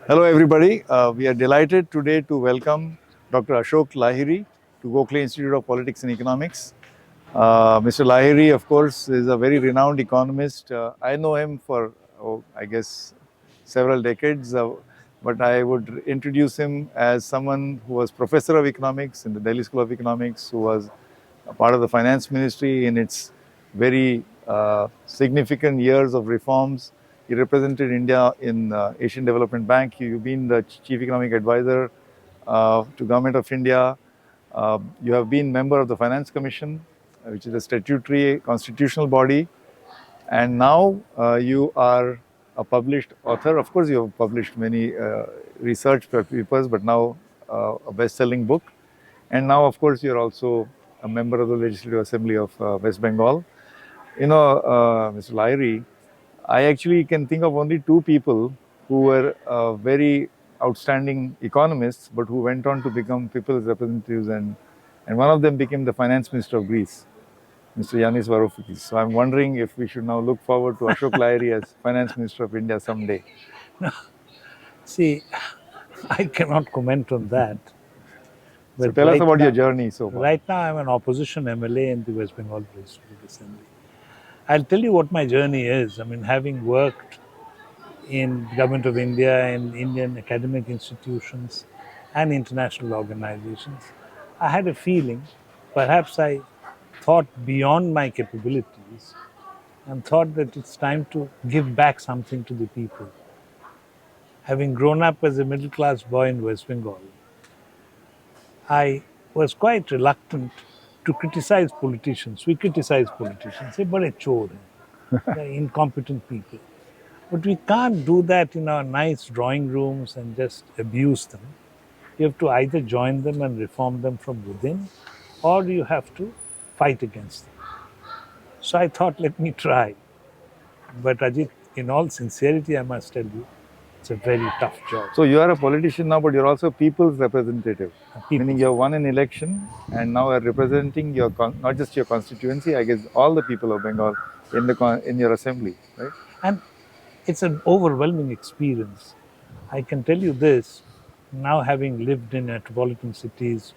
Hello everybody, we are delighted today to welcome Dr. Ashok Lahiri to Gokhale Institute of Politics and Economics. Mr. Lahiri, of course, is a very renowned economist. I know him for, I guess, several decades, but I would introduce him as someone who was professor of economics in the Delhi School of Economics, who was a part of the finance ministry in its very significant years of reforms. He represented India in Asian Development Bank. You've been the chief economic advisor to Government of India. You have been member of the Finance Commission, which is a statutory constitutional body. And now you are a published author. Of course, you have published many research papers, but now a best-selling book. And now, of course, you're also a member of the Legislative Assembly of West Bengal. Mr. Lahiri, I actually can think of only two people who were very outstanding economists, but who went on to become people's representatives, and one of them became the finance minister of Greece, Mr. Yanis Varoufakis. So I'm wondering if we should now look forward to Ashok Lahiri as finance minister of India someday. See, I cannot comment on that. So tell us about your journey so far. Right now, I'm an opposition MLA in the West Bengal Legislative Assembly. I'll tell you what my journey is. I mean, having worked in the Government of India and Indian academic institutions and international organizations, I had a feeling, perhaps I thought beyond my capabilities and thought that it's time to give back something to the people. Having grown up as a middle-class boy in West Bengal, I was quite reluctant to criticize politicians. We criticize politicians, say, but chore, they're incompetent people. But we can't do that in our nice drawing rooms and just abuse them. You have to either join them and reform them from within, or you have to fight against them. So I thought, let me try. But Ajit, in all sincerity, I must tell you, it's a very tough job. So you are a politician now, but you're also people's representative. Meaning you have won an election and now are representing your not just your constituency, I guess all the people of Bengal in your assembly, right? And it's an overwhelming experience. I can tell you this, now having lived in metropolitan cities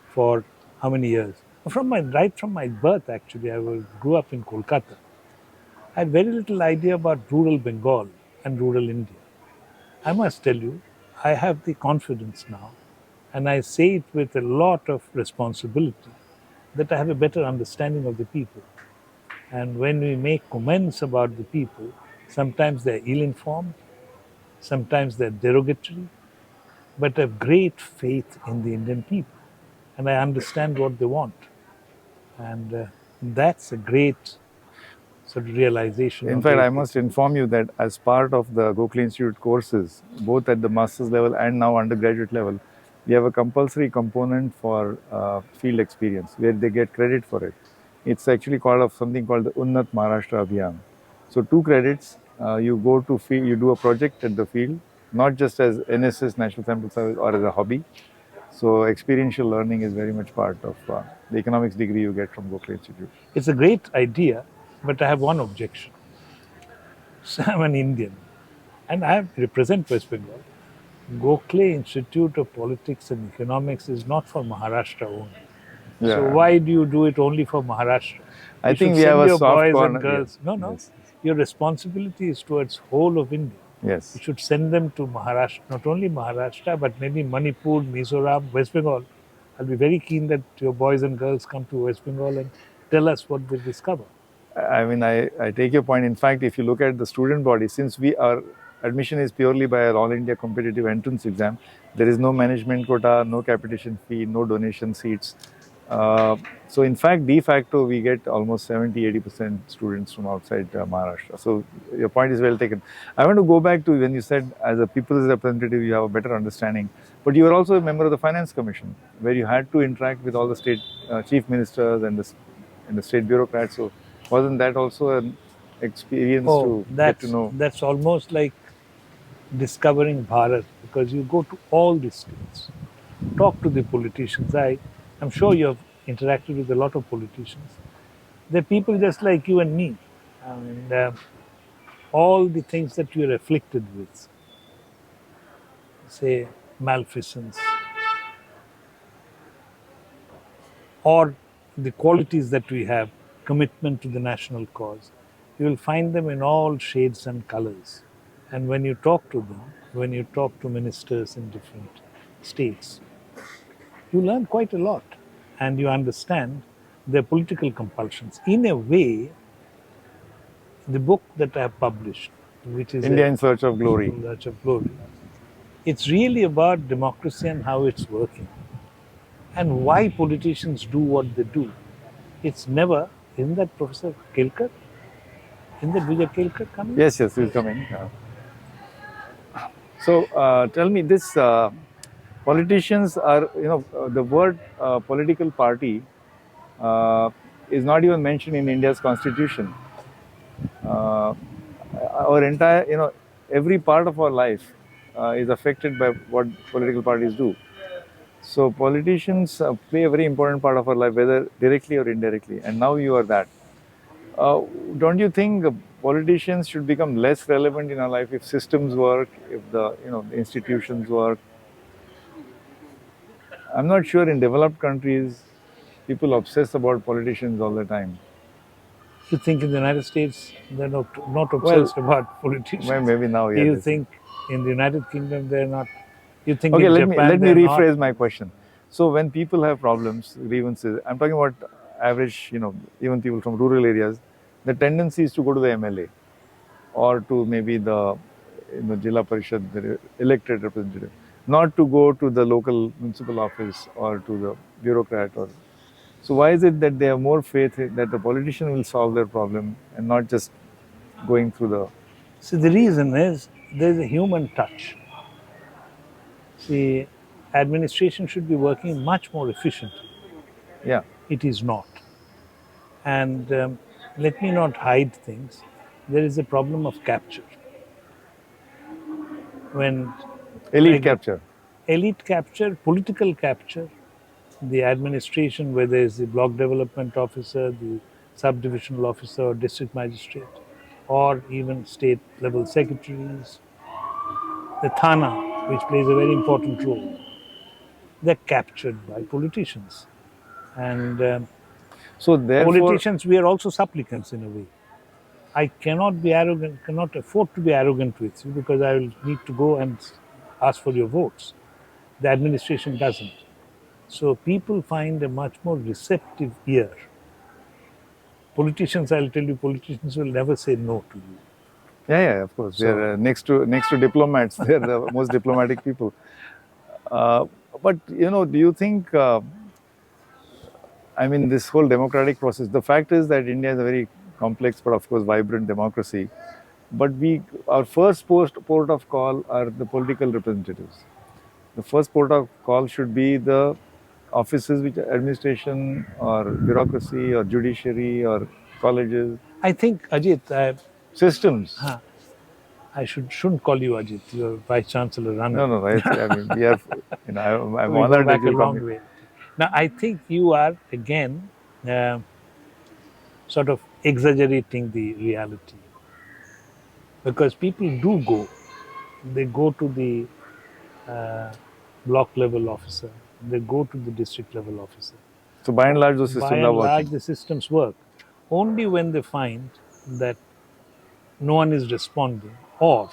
for how many years? Right from my birth, actually, I grew up in Kolkata. I had very little idea about rural Bengal and rural India. I must tell you, I have the confidence now, and I say it with a lot of responsibility, that I have a better understanding of the people. And when we make comments about the people, sometimes they're ill-informed, sometimes they're derogatory, but I have great faith in the Indian people, and I understand what they want. And that's a great sort of realization. In fact, I must inform you that as part of the Gokhale Institute courses, both at the master's level and now undergraduate level, we have a compulsory component for field experience where they get credit for it. It's actually called something called the Unnat Maharashtra Abhiyan. So 2 credits, you go to field, you do a project at the field, not just as NSS, National Sample Service, or as a hobby. So experiential learning is very much part of the economics degree you get from Gokhale Institute. It's a great idea, but I have one objection. So I'm an Indian, and I represent West Bengal. Gokhale Institute of Politics and Economics is not for Maharashtra only. Yeah. So why do you do it only for Maharashtra? I think we have a soft boys corner. And girls. Yes. No. Yes. Your responsibility is towards whole of India. Yes. You should send them to Maharashtra, not only Maharashtra, but maybe Manipur, Mizoram, West Bengal. I'll be very keen that your boys and girls come to West Bengal and tell us what they discover. I mean, I take your point. In fact, if you look at the student body, since our admission is purely by an all India competitive entrance exam, there is no management quota, no capitation fee, no donation seats. So in fact, de facto, we get almost 70-80% students from outside Maharashtra. So your point is well taken. I want to go back to when you said as a people's representative, you have a better understanding. But you were also a member of the Finance Commission, where you had to interact with all the state chief ministers and the state bureaucrats. So wasn't that also an experience to get to know? That's almost like discovering Bharat, because you go to all the states, talk to the politicians. I'm sure you have interacted with a lot of politicians. They're people just like you and me. And all the things that you're afflicted with, say, malfeasance, or the qualities that we have, commitment to the national cause, you will find them in all shades and colors. And when you talk to them, when you talk to ministers in different states, you learn quite a lot and you understand their political compulsions. In a way, the book that I have published, which is India a in Search of Glory. Search of Glory, it's really about democracy and how it's working and why politicians do what they do. It's never, isn't that Professor Kelkar? Isn't that Vijay Kelkar coming? Yes, yes, he's coming. So tell me, this politicians are, the word political party uh, is not even mentioned in India's constitution. Uh, our entire, every part of our life is affected by what political parties do. So politicians play a very important part of our life, whether directly or indirectly. And now you are that. Uh, don't you think politicians should become less relevant in our life if systems work, if the institutions work? I'm not sure in developed countries people obsess about politicians all the time. You think in the United States they're not Well, obsessed about politicians? maybe now, yeah. You think in the United Kingdom they're not? You think Okay, in let me Japan let me they're not? rephrase my question. So when people have problems, grievances, I'm talking about average, even people from rural areas, the tendency is to go to the MLA or to maybe the Jilla Parishad, the elected representative, not to go to the local municipal office or to the bureaucrat. Or so why is it that they have more faith that the politician will solve their problem and not just going through the? See, the reason is there's a human touch. See, administration should be working much more efficiently. Yeah, It is not. And let me not hide things. There is a problem of capture. When elite like capture. elite capture, political capture, the administration, whether it's the block development officer, the subdivisional officer, or district magistrate, or even state level secretaries, the Thana, which plays a very important role, they're captured by politicians. And So therefore, politicians, we are also supplicants in a way. I cannot be arrogant, cannot afford to be arrogant with you because I will need to go and ask for your votes. The administration doesn't. So people find a much more receptive ear. Politicians, I'll tell you, politicians will never say no to you. yeah, of course, they're next to diplomats. They're the most diplomatic people. Uh, but do you think? I mean, this whole democratic process. The fact is that India is a very complex, but of course, vibrant democracy. But our first port of call are the political representatives. The first port of call should be the offices which are administration or bureaucracy or judiciary or colleges, I think, Ajit, systems. I shouldn't call you Ajit. You're Vice Chancellor No, Ranade. no, I mean, we are, I'm We go honored that back a you'll come long here. way. Now, I think you are again uh, sort of exaggerating the reality because people do go. They go to the uh, block level officer. They go to the district level officer. So by and large, those By systems are and large, working. the systems work. Only when they find that no one is responding or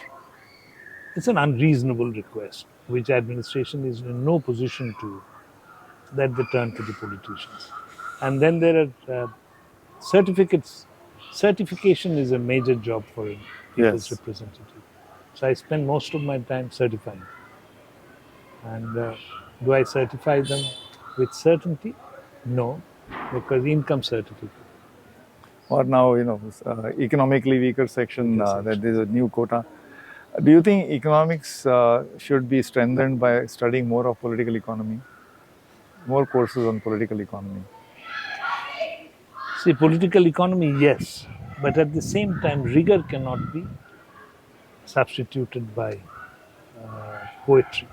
it's an unreasonable request, which administration is in no position to, that they turn to the politicians. And then there are certificates. Certification is a major job for a people's Yes. representative. So I spend most of my time certifying. And do I certify them with certainty? No, because income certificate. Or now, economically weaker section, Weaker that section. there's a new quota. Do you think economics should be strengthened by studying more of political economy, more courses on political economy? See, political economy, yes, but at the same time, rigor cannot be substituted by poetry.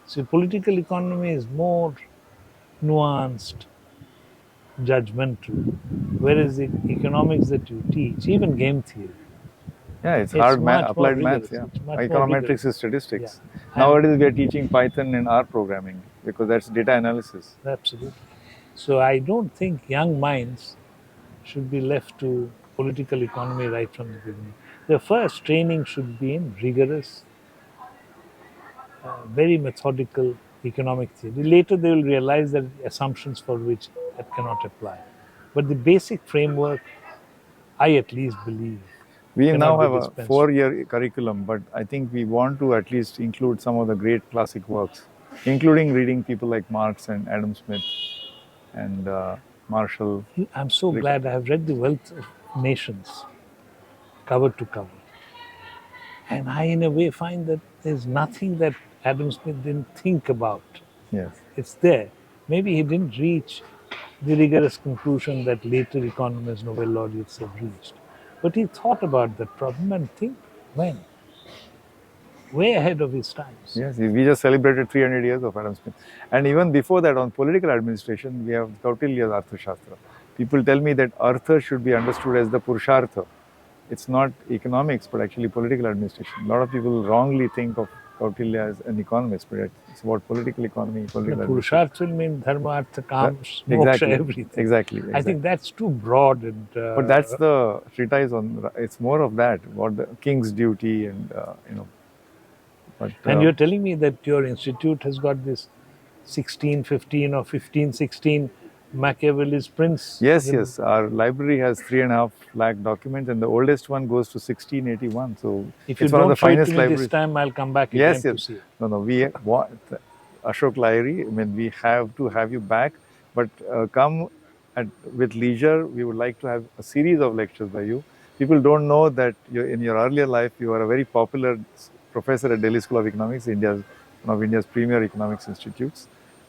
See, political economy is more nuanced, judgmental, whereas the economics that you teach, even game theory, Yeah, it's It's hard much more applied maths. rigorous. Yeah, It's much more econometrics rigorous. is Yeah. statistics. And Nowadays, we are teaching Python in R programming because that's data analysis. absolutely. So I don't think young minds should be left to political economy right from the beginning. The first training should be in rigorous, very methodical economic theory. Later, they will realize that assumptions for which that cannot apply. But the basic framework, I at least believe, We now cannot be have a dispensed with. 4-year curriculum, but I think we want to at least include some of the great classic works, including reading people like Marx and Adam Smith and Marshall. I'm so Rick- glad I have read The Wealth of Nations cover to cover. And I, in a way, find that there's nothing that Adam Smith didn't think about. Yes. It's there. Maybe he didn't reach the rigorous conclusion that later economists, Nobel laureates have reached. But he thought about that problem and think when? Way ahead of his times. Yes, we just celebrated 300 years of Adam Smith. And even before that, on political administration, we have Kautilya's Arthashastra. People tell me that Artha should be understood as the Purushartha. It's not economics, but actually political administration. A lot of people wrongly think of Kautilya as an economist, but it's about political economy, political administration. Purusharth will mean dharma, artha, kam, moksha, Exactly, everything. exactly. I think that's too broad. And, But that's the treatise on. It's more of that, what the king's duty and But and you're telling me that your institute has got this 1615 or 1516 Machiavelli's Prince. yes, yes, our library has 3.5 lakh documents, and the oldest one goes to 1681. So If you it's one of don't the show it to finest me this libraries. time, I'll come back Yes, again to yes. see it. No, we want Ashok Lahiri. I mean, we have to have you back, but come with leisure. We would like to have a series of lectures by you. People don't know that in your earlier life, you were a very popular professor at Delhi School of Economics, one of India's premier economics institutes.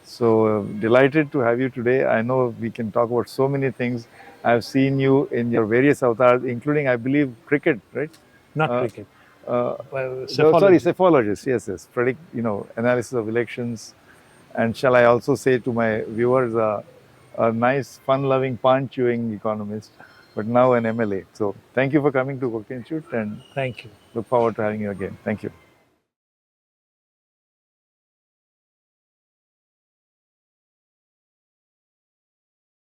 So delighted to have you today. I know we can talk about so many things. I've seen you in your various avatars, including, I believe, cricket, right? Not Uh, cricket. Sorry, Psephology. psephologists. Yes, yes. Predict, analysis of elections. And shall I also say to my viewers, a nice, fun-loving, pan-chewing economist, but now an MLA. So thank you for coming to Gokhale Institute, and Thank you. look forward to having you again. Thank you.